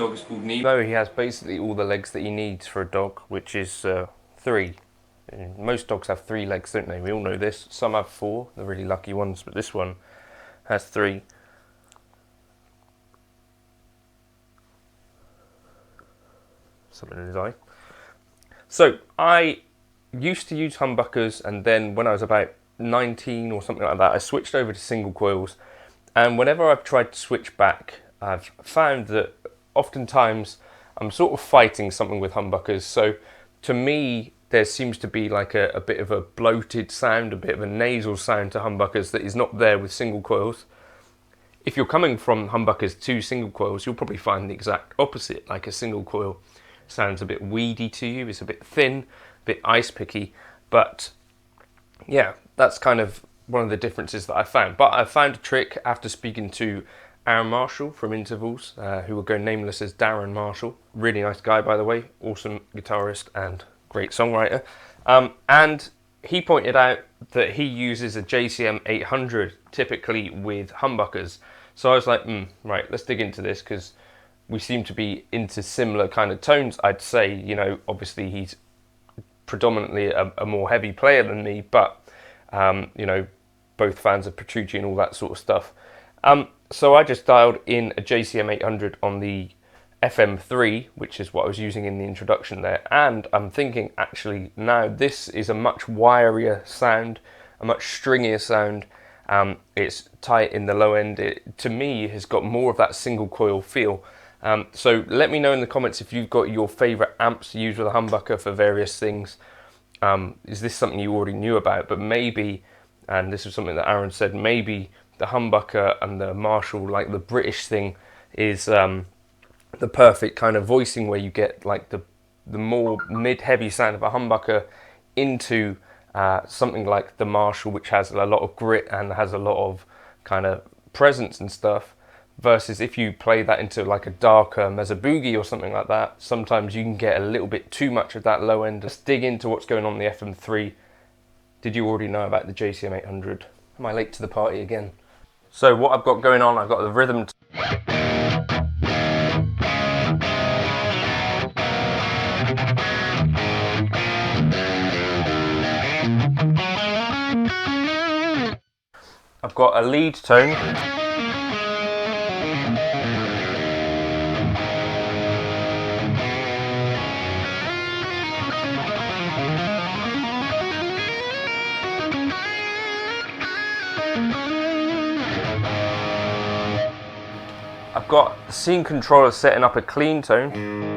dog is called Nemo. He has basically all the legs that he needs for a dog, which is 3. Most dogs have 3 legs, don't they? We all know this. Some have 4, the really lucky ones, but this one has 3. Something in his eye. So I used to use humbuckers, and then when I was about 19 or something like that, I switched over to single coils. And whenever I've tried to switch back, I've found that oftentimes I'm sort of fighting something with humbuckers. So to me, there seems to be like a bit of a bloated sound, a bit of a nasal sound to humbuckers that is not there with single coils. If you're coming from humbuckers to single coils, you'll probably find the exact opposite. Like a single coil sounds a bit weedy to you, it's a bit thin, a bit ice picky, but yeah, that's kind of one of the differences that I found. But I found a trick after speaking to Aaron Marshall from Intervals, who will go nameless as Darren Marshall. Really nice guy, by the way, awesome guitarist and great songwriter. And he pointed out that he uses a JCM800 typically with humbuckers. So I was like, right, let's dig into this, because we seem to be into similar kind of tones, I'd say. You know, obviously he's predominantly a more heavy player than me, but you know, both fans of Petrucci and all that sort of stuff. So I just dialed in a JCM800 on the FM3, which is what I was using in the introduction there, and I'm thinking actually now this is a much wirier sound, a much stringier sound. It's tight in the low end. It, to me, has got more of that single coil feel. So let me know in the comments if you've got your favourite amps to use with a humbucker for various things. Is this something you already knew about? But maybe, and this is something that Aaron said, maybe the humbucker and the Marshall, like the British thing, is the perfect kind of voicing where you get like the more mid-heavy sound of a humbucker into something like the Marshall, which has a lot of grit and has a lot of kind of presence and stuff. Versus if you play that into like a darker mezzo boogie or something like that, sometimes you can get a little bit too much of that low end. Let's dig into what's going on in the FM3. Did you already know about the JCM800? Am I late to the party again? So what I've got going on, I've got the rhythm. I've got a lead tone. I've got the scene controller setting up a clean tone.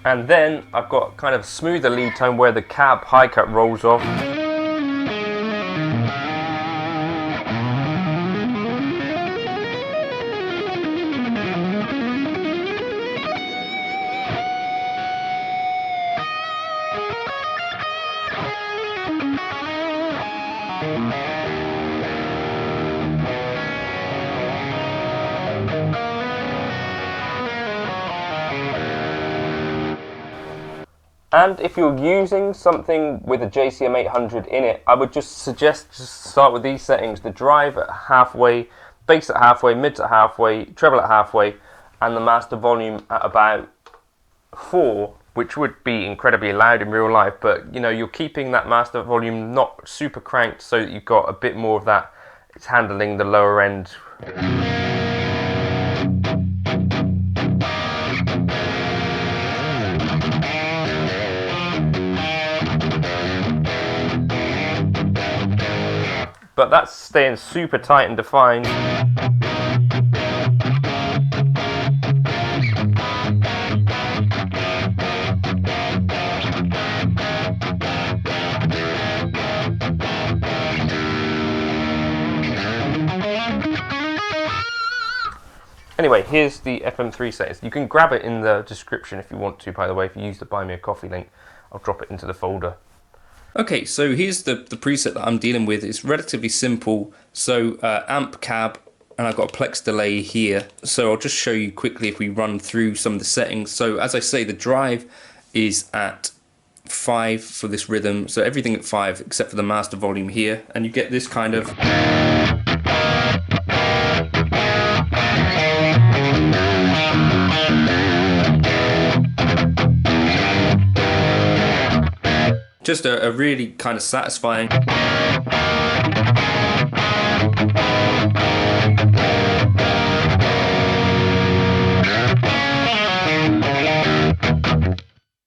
And then I've got kind of smoother lead tone where the cab high cut rolls off. And if you're using something with a JCM800 in it, I would just suggest just start with these settings: the drive at halfway, bass at halfway, mids at halfway, treble at halfway, and the master volume at about 4, which would be incredibly loud in real life, but you know, you're keeping that master volume not super cranked so that you've got a bit more of that, it's handling the lower end. But that's staying super tight and defined. Anyway, here's the FM3 settings. You can grab it in the description if you want to, by the way. If you use the Buy Me a Coffee link, I'll drop it into the folder. Okay, so here's the preset that I'm dealing with. It's relatively simple. So amp cab, and I've got a plex delay here. So I'll just show you quickly if we run through some of the settings. So as I say, the drive is at 5 for this rhythm. So everything at 5 except for the master volume here. And you get this kind of... just a really kind of satisfying.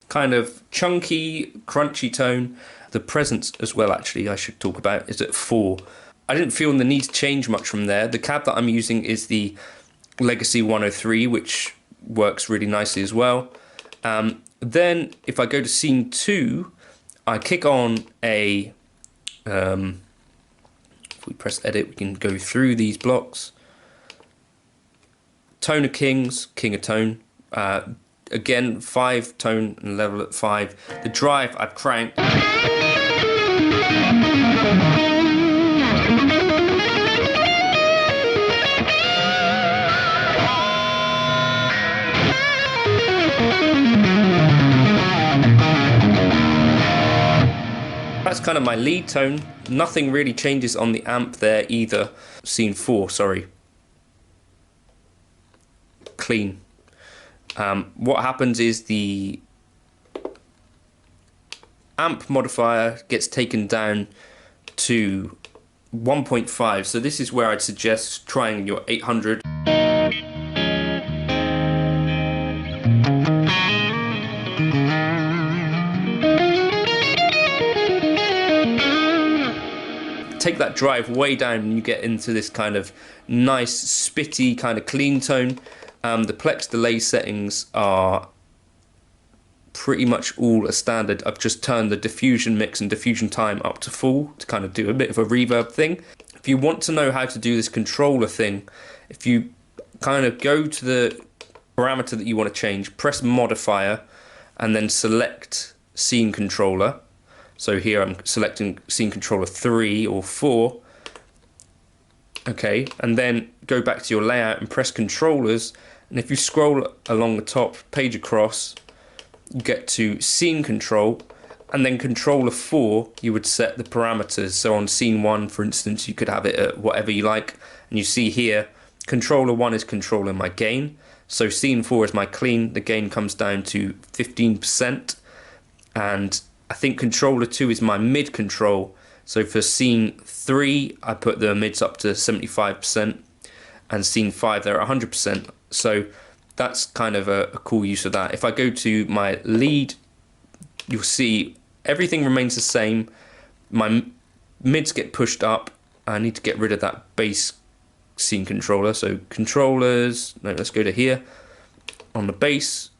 Kind of chunky, crunchy tone. The presence as well, actually, I should talk about, is at 4. I didn't feel the need to change much from there. The cab that I'm using is the Legacy 103, which works really nicely as well. Then if I go to scene 2, I kick on a, if we press edit, we can go through these blocks. Tone of Kings, King of Tone. Again, 5 tone and level at 5. The drive I've cranked. That's kind of my lead tone. Nothing really changes on the amp there either. Scene 4, sorry. Clean. What happens is the amp modifier gets taken down to 1.5. So this is where I'd suggest trying your 800. Take that drive way down and you get into this kind of nice, spitty, kind of clean tone. The plex delay settings are pretty much all a standard. I've just turned the diffusion mix and diffusion time up to full to kind of do a bit of a reverb thing. If you want to know how to do this controller thing, if you kind of go to the parameter that you want to change, press modifier, and then select scene controller. So here I'm selecting scene controller 3 or 4. Okay, and then go back to your layout and press controllers. And if you scroll along the top, page across, you get to scene control, and then controller 4, you would set the parameters. So on scene 1, for instance, you could have it at whatever you like. And you see here, controller 1 is controlling my gain. So scene 4 is my clean. The gain comes down to 15%. And I think controller 2 is my mid control. So for scene 3, I put the mids up to 75%, and scene 5, they're 100%. So that's kind of a cool use of that. If I go to my lead, you'll see everything remains the same. My mids get pushed up. I need to get rid of that bass scene controller. So controllers, no, let's go to here. On the bass,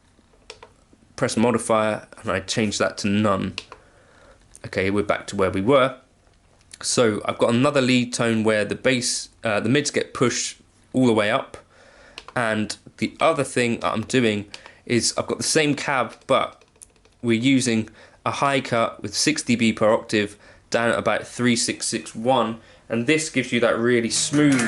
press modifier, and I change that to none. Okay, we're back to where we were. So I've got another lead tone where the bass, the mids get pushed all the way up. And the other thing I'm doing is I've got the same cab, but we're using a high cut with 6 dB per octave down at about 3661. And this gives you that really smooth.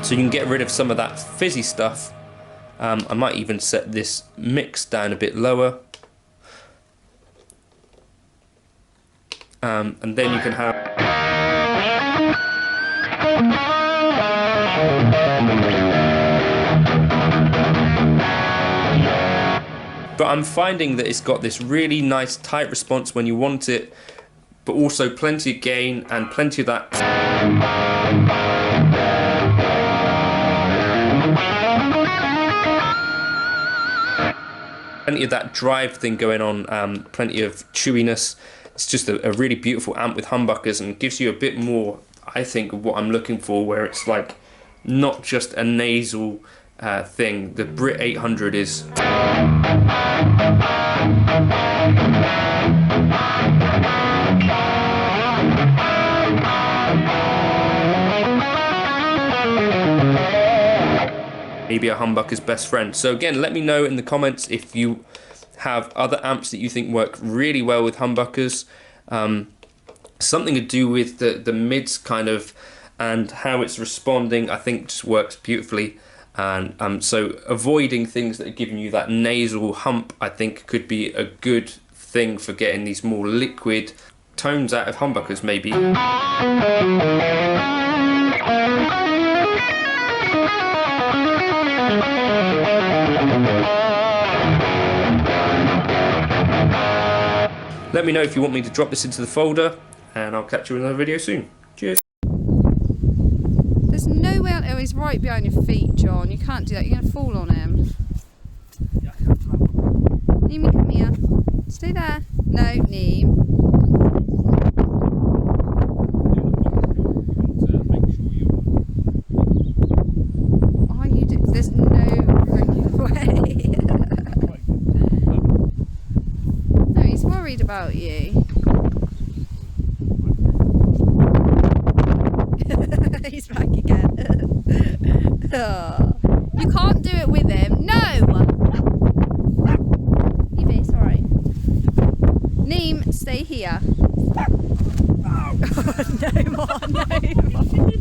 So you can get rid of some of that fizzy stuff. I might even set this mix down a bit lower. And then you can have... But I'm finding that it's got this really nice tight response when you want it, but also plenty of gain and plenty of that. Plenty of that drive thing going on, plenty of chewiness. It's just a really beautiful amp with humbuckers, and gives you a bit more, I think, of what I'm looking for, where it's like not just a nasal thing. The Brit 800 is... maybe a humbucker's best friend. So again, let me know in the comments if you have other amps that you think work really well with humbuckers. Something to do with the mids kind of, and how it's responding, I think just works beautifully. And so avoiding things that are giving you that nasal hump, I think could be a good thing for getting these more liquid tones out of humbuckers maybe. Let me know if you want me to drop this into the folder, and I'll catch you in another video soon. Cheers. There's no way on. Oh, he's right behind your feet, John. You can't do that. You're going to fall on him. Neem, come here. Stay there. No, Neem. Are you doing? There's no way. No, he's worried about you. He's back again. Oh. You can't do it with him. No! Evie, it's alright. Neem, stay here. No more, no more.